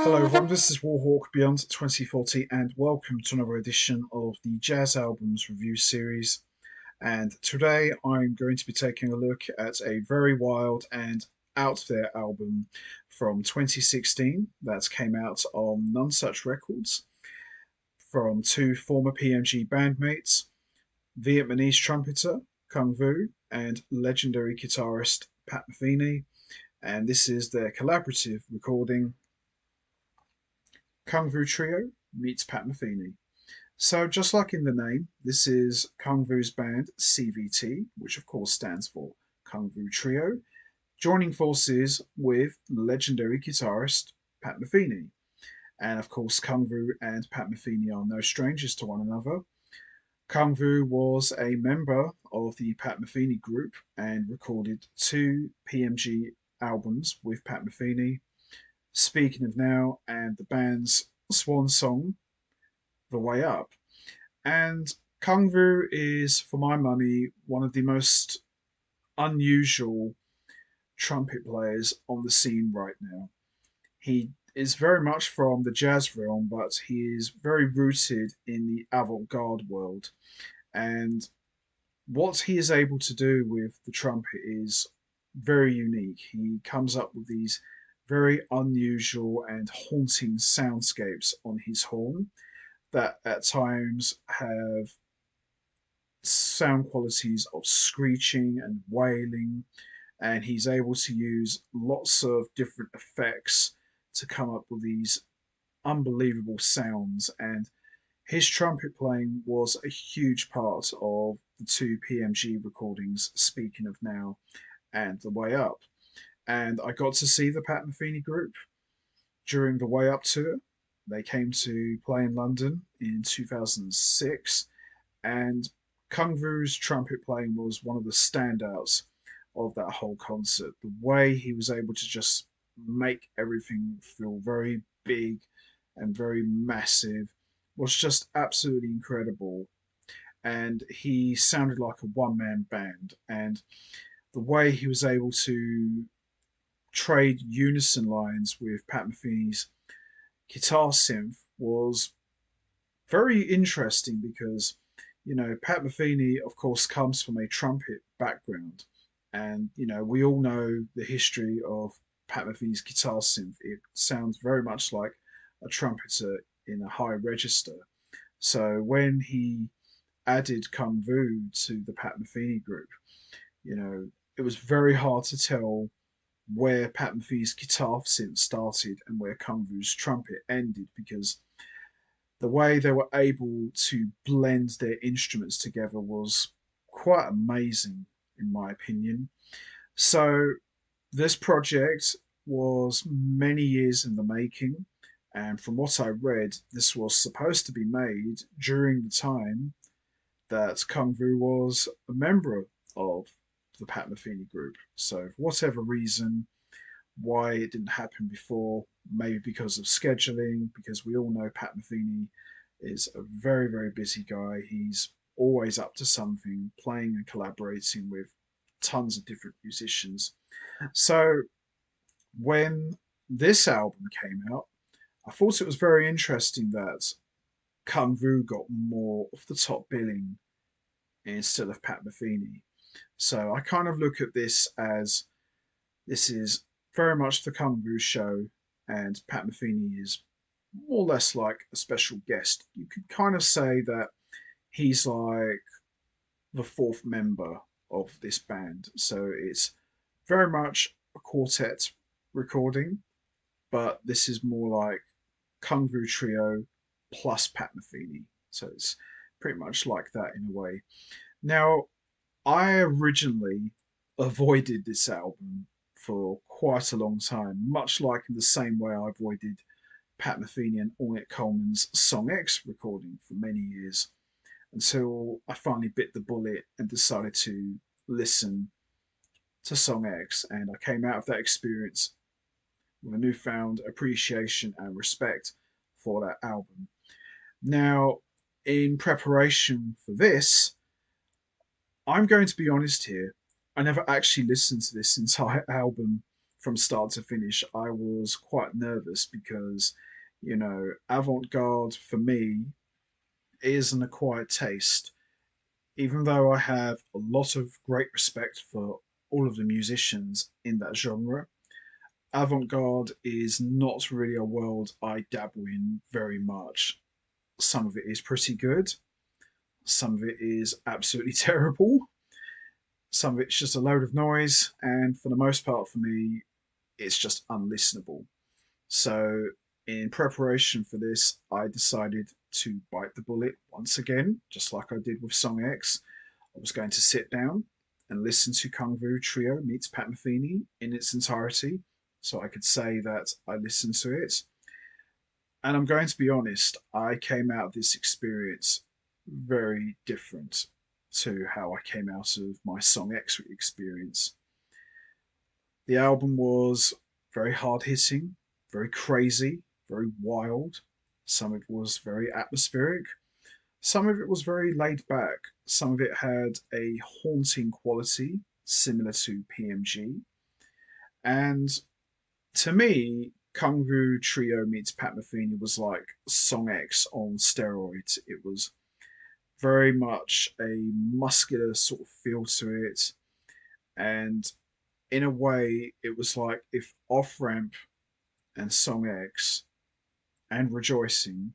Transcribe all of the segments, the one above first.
Hello everyone, this is Warhawk Beyond 2040 and welcome to another edition of the Jazz Albums Review Series. And today I'm going to be taking a look at a very wild and out there album from 2016 that came out on Nonesuch Records from two former PMG bandmates, Vietnamese trumpeter Cuong Vu and legendary guitarist Pat Metheny. And this is their collaborative recording Cuong Vu Trio meets Pat Metheny. So, just like in the name, this is Cuong Vu's band CVT, which of course stands for Cuong Vu Trio, joining forces with legendary guitarist Pat Metheny. And of course, Cuong Vu and Pat Metheny are no strangers to one another. Cuong Vu was a member of the Pat Metheny Group and recorded two PMG albums with Pat Metheny. Speaking of Now and the band's swan song, The Way Up. And Cuong Vu is, for my money, one of the most unusual trumpet players on the scene right now. He is very much from the jazz realm, but he is very rooted in the avant garde world. And what he is able to do with the trumpet is very unique. He comes up with these very unusual and haunting soundscapes on his horn that at times have sound qualities of screeching and wailing, and he's able to use lots of different effects to come up with these unbelievable sounds. And his trumpet playing was a huge part of the two PMG recordings, Speaking of Now and The Way Up. And I got to see the Pat Metheny Group during the Way Up tour. They came to play in London in 2006, and Cuong Vu's trumpet playing was one of the standouts of that whole concert. The way he was able to just make everything feel very big and very massive was just absolutely incredible. And he sounded like a one man band. And the way he was able to trade unison lines with Pat Metheny's guitar synth was very interesting because, Pat Metheny, of course, comes from a trumpet background. And, we all know the history of Pat Metheny's guitar synth. It sounds very much like a trumpeter in a high register. So when he added Cuong Vu to the Pat Metheny group, it was very hard to tell where Pat Metheny's guitar synth started and where Cuong Vu's trumpet ended because the way they were able to blend their instruments together was quite amazing, in my opinion. So, this project was many years in the making, and from what I read, this was supposed to be made during the time that Cuong Vu was a member of the Pat Metheny group. So, for whatever reason, why it didn't happen before, maybe because of scheduling, because we all know Pat Metheny is a very, very busy guy. He's always up to something, playing and collaborating with tons of different musicians. So when this album came out, I thought it was very interesting that Cuong Vu got more of the top billing instead of Pat Metheny. So I kind of look at this as this is very much the Cuong Vu show, and Pat Metheny is more or less like a special guest. You could kind of say that he's like the fourth member of this band. So it's very much a quartet recording, but this is more like Cuong Vu Trio plus Pat Metheny. So it's pretty much like that in a way. Now, I originally avoided this album for quite a long time, much like in the same way I avoided Pat Metheny and Ornette Coleman's Song X recording for many years until I finally bit the bullet and decided to listen to Song X. And I came out of that experience with a newfound appreciation and respect for that album. Now, in preparation for this, I'm going to be honest here. I never actually listened to this entire album from start to finish, I was quite nervous because, avant garde for me is an acquired taste. Even though I have a lot of great respect for all of the musicians in that genre, avant garde is not really a world I dabble in very much. Some of it is pretty good, some of it is absolutely terrible, some of it's just a load of noise, and for the most part, for me, it's just unlistenable. So, in preparation for this, I decided to bite the bullet once again, just like I did with Song X. I was going to sit down and listen to Cuong Vu Trio meets Pat Metheny in its entirety, so I could say that I listened to it. And I'm going to be honest, I came out of this experience very different to how I came out of my Song X experience. The album was very hard hitting, very crazy, very wild. Some of it was very atmospheric. Some of it was very laid back. Some of it had a haunting quality similar to PMG. And to me, Kung Fu Trio meets Pat Metheny was like Song X on steroids. It was very much a muscular sort of feel to it. And in a way, it was like if Off Ramp and Song X and Rejoicing,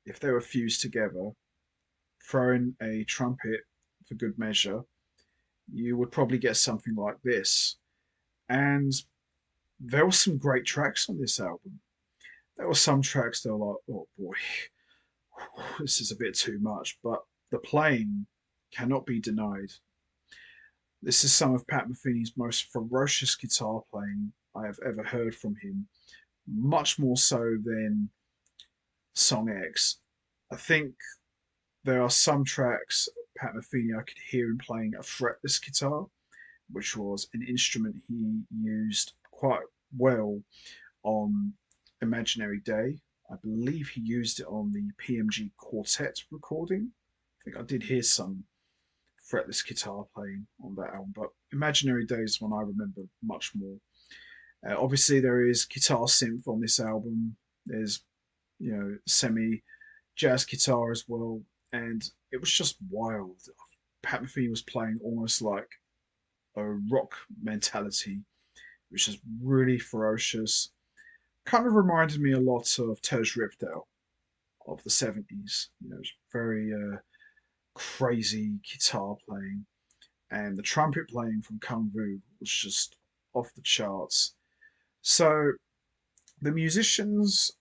if they were fused together, throw in a trumpet for good measure, you would probably get something like this. And there were some great tracks on this album. There were some tracks that were like, oh boy, this is a bit too much, but the playing cannot be denied. This is some of Pat Metheny's most ferocious guitar playing I have ever heard from him, much more so than Song X. I think there are some tracks Pat Metheny I could hear him playing a fretless guitar, which was an instrument he used quite well on Imaginary Day. I believe he used it on the PMG Quartet recording. I think I did hear some fretless guitar playing on that album, but Imaginary Day is one I remember much more. Obviously, there is guitar synth on this album. There's, semi jazz guitar as well, and it was just wild. Pat Metheny was playing almost like a rock mentality, which is really ferocious. Kind of reminded me a lot of Tej Ripdale of the 70s. Very crazy guitar playing. And the trumpet playing from Kung Vu was just off the charts. So the musicians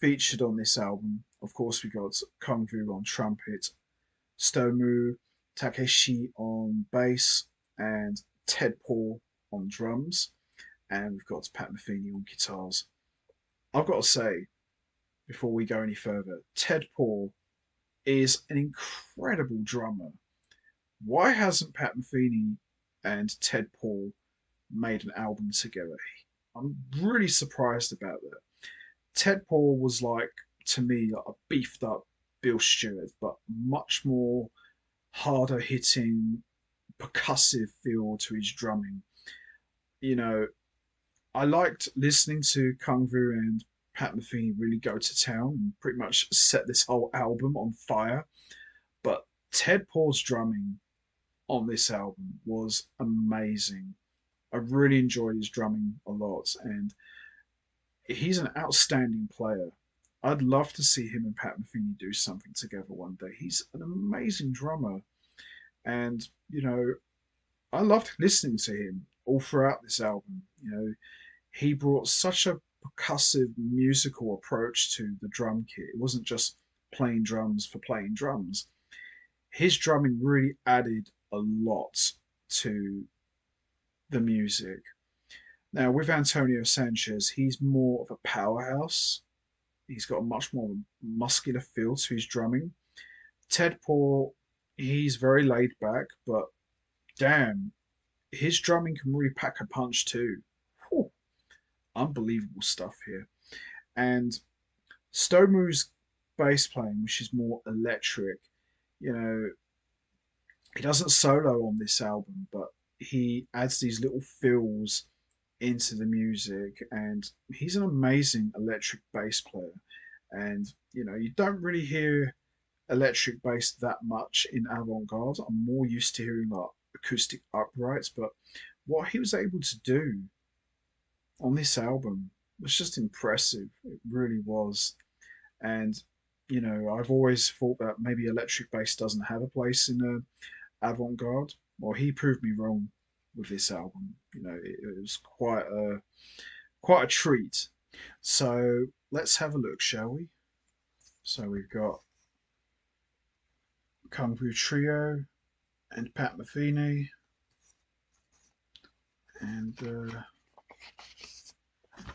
featured on this album, of course, we got Kung Vu on trumpet, Stomu Takeshi on bass, and Ted Paul on drums, and we've got Pat Metheny on guitars. I've got to say, before we go any further, Ted Paul is an incredible drummer. Why hasn't Pat Metheny and Ted Paul made an album together? I'm really surprised about that. Ted Paul was like, to me, like a beefed up Bill Stewart, but much more harder hitting, percussive feel to his drumming. You know, I liked listening to Kung Fu and Pat Metheny really go to town and pretty much set this whole album on fire. But Ted Paul's drumming on this album was amazing. I really enjoyed his drumming a lot, and he's an outstanding player. I'd love to see him and Pat Metheny do something together one day. He's an amazing drummer, and I loved listening to him all throughout this album. He brought such a percussive musical approach to the drum kit. It wasn't just playing drums for playing drums. His drumming really added a lot to the music. Now, with Antonio Sanchez, he's more of a powerhouse. He's got a much more muscular feel to his drumming. Ted Paul, he's very laid back, but damn, his drumming can really pack a punch too. Whew, unbelievable stuff here. And Stomu's bass playing, which is more electric, you know, he doesn't solo on this album, but he adds these little fills into the music, and he's an amazing electric bass player. And you don't really hear electric bass that much in avant-garde. I'm more used to hearing like acoustic uprights, but what he was able to do on this album was just impressive. It really was. And I've always thought that maybe electric bass doesn't have a place in avant-garde. Well, he proved me wrong with this album. It was quite a treat. So let's have a look, shall we? So we've got Cuong Vu Trio and Pat Metheny, and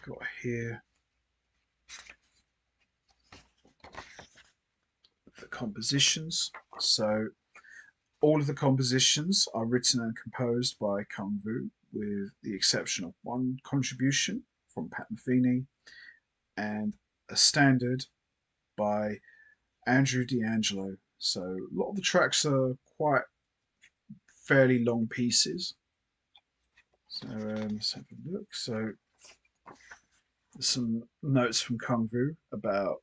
got here the compositions. So all of the compositions are written and composed by Cuong Vu, with the exception of one contribution from Pat Metheny and a standard by Andrew D'Angelo. So a lot of the tracks are quite fairly long pieces. So let's have a look. So there's some notes from Cuong Vu about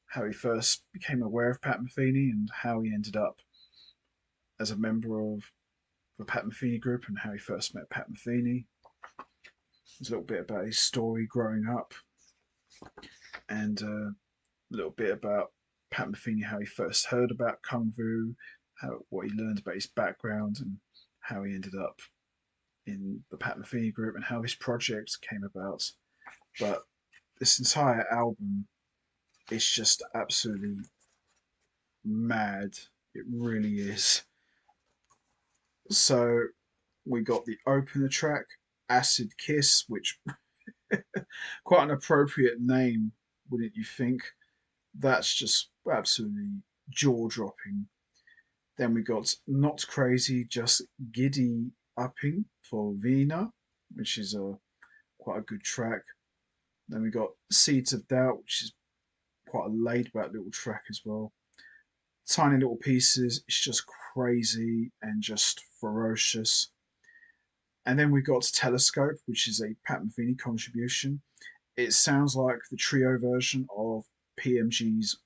how he first became aware of Pat Metheny and how he ended up as a member of the Pat Metheny Group and how he first met Pat Metheny. There's a little bit about his story growing up, and a little bit about Pat Metheny, how he first heard about Cuong Vu, what he learned about his background, and how he ended up in the Pat Metheny Group and how his project came about. But this entire album is just absolutely mad. It really is. So we got the opener track, Acid Kiss, which quite an appropriate name, wouldn't you think? That's just absolutely jaw dropping. Then we got Not Crazy, Just Giddy Upping for Vina, which is quite a good track. Then we got Seeds of Doubt, which is quite a laid back little track as well. Tiny little pieces, it's just crazy and just ferocious. And then we got Telescope, which is a Pat Metheny contribution. It sounds like the trio version of PMG's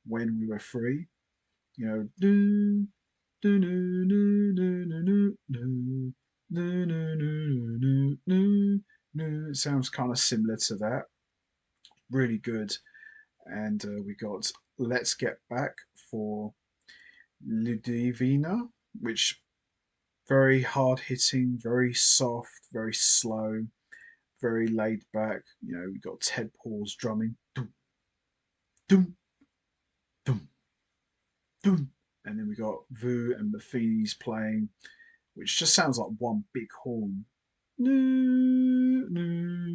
When We Were Free. You know, do, do, do, do, do, do, do, do, do, do, do. It sounds kind of similar to that. Really good. And we got Let's Get Back for Ludivina, which very hard hitting, very soft, very slow, very laid back. We got Ted Paul's drumming, dum, dum, dum, dum. And then we got Vu and Metheny's playing, which just sounds like one big horn. No, no, no,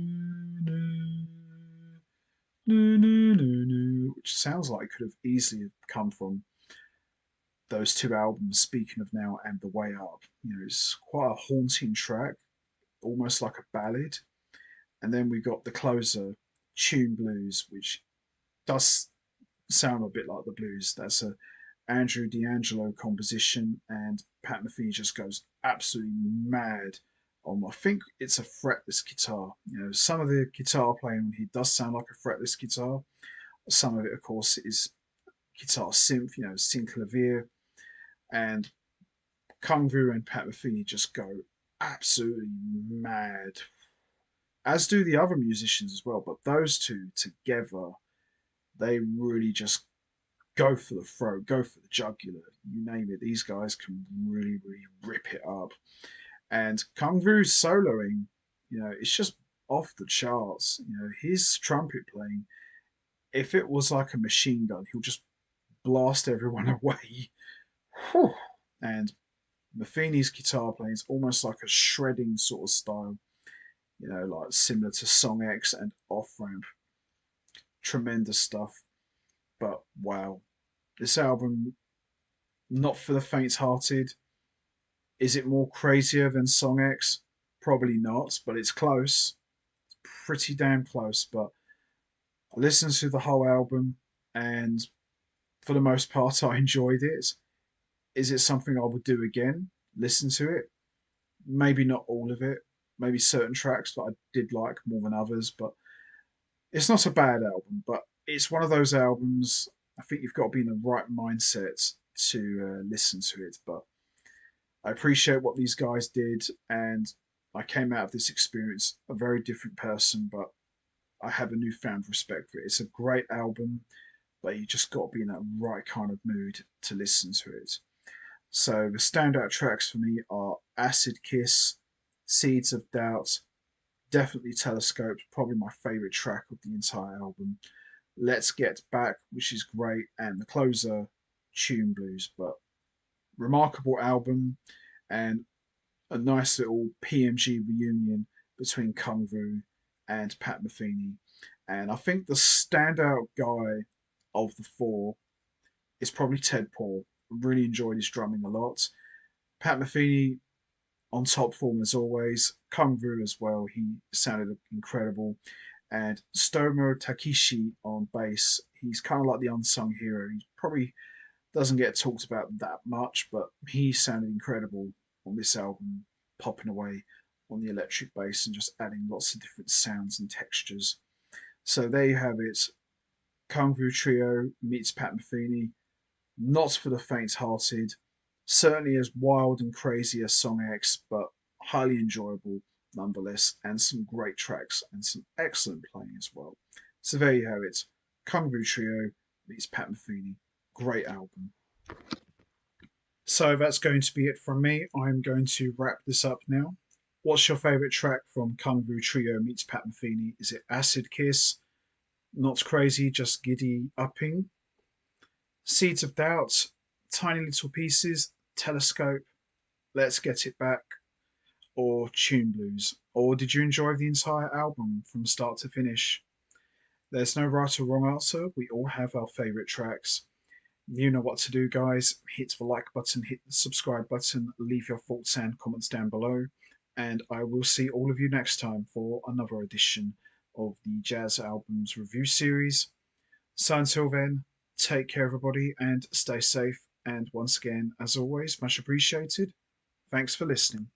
no, no, no, no, which sounds like it could have easily come from those two albums, Speaking of Now and The Way Up. It's quite a haunting track, almost like a ballad. And then we got the closer, Tune Blues, which does sound a bit like the blues. That's a Andrew D'Angelo composition, and Pat Metheny just goes absolutely mad on. I think it's a fretless guitar. Some of the guitar playing he does sound like a fretless guitar. Some of it, of course, is guitar synth. Synclavier, and Cuong Vu and Pat Metheny just go absolutely mad, as do the other musicians as well. But those two together, they really just go for the throat, go for the jugular, you name it. These guys can really, really rip it up. And Cuong Vu's soloing, it's just off the charts. His trumpet playing, if it was like a machine gun, he'll just blast everyone away. Whew. And Metheny's guitar playing is almost like a shredding sort of style, like similar to Song X and Off Ramp. Tremendous stuff. But wow, this album, not for the faint-hearted. Is it more crazier than Song X? Probably not, but it's close. It's pretty damn close. But I listened to the whole album, and for the most part, I enjoyed it. Is it something I would do again? Listen to it? Maybe not all of it. maybe certain tracks that I did like more than others, but it's not a bad album. But it's one of those albums. I think you've got to be in the right mindset to listen to it. But I appreciate what these guys did, and I came out of this experience a very different person. But I have a newfound respect for it. It's a great album, but you just got to be in that right kind of mood to listen to it. So the standout tracks for me are Acid Kiss, Seeds of Doubt, definitely Telescope, probably my favourite track of the entire album. Let's Get Back, which is great, and the closer, Tune Blues. But remarkable album and a nice little PMG reunion between Cuong Vu and Pat Metheny. And I think the standout guy of the four is probably Ted Paul. Really enjoyed his drumming a lot. Pat Metheny on top form as always. Cuong Vu as well. He sounded incredible. And Stomo Takeshi on bass. He's kind of like the unsung hero. He probably doesn't get talked about that much, but he sounded incredible on this album, popping away on the electric bass and just adding lots of different sounds and textures. So there you have it. Cuong Vu Trio meets Pat Metheny. Not for the faint-hearted. Certainly as wild and crazy as Song X, but highly enjoyable nonetheless, and some great tracks and some excellent playing as well. So there you have it. Cuong Vu Trio meets Pat Metheny. Great album. So that's going to be it from me. I'm going to wrap this up now. What's your favourite track from Cuong Vu Trio meets Pat Metheny? Is it Acid Kiss? Not Crazy, Just Giddy Upping? Seeds of Doubt? Tiny Little Pieces? Telescope? Let's Get It Back? Or Tune Blues? Or did you enjoy the entire album from start to finish? There's no right or wrong answer. We all have our favourite tracks. You know what to do, guys. Hit the like button, hit the subscribe button, leave your thoughts and comments down below. And I will see all of you next time for another edition of the Jazz Albums Review Series. So until then, take care, everybody, and stay safe. And once again, as always, much appreciated. Thanks for listening.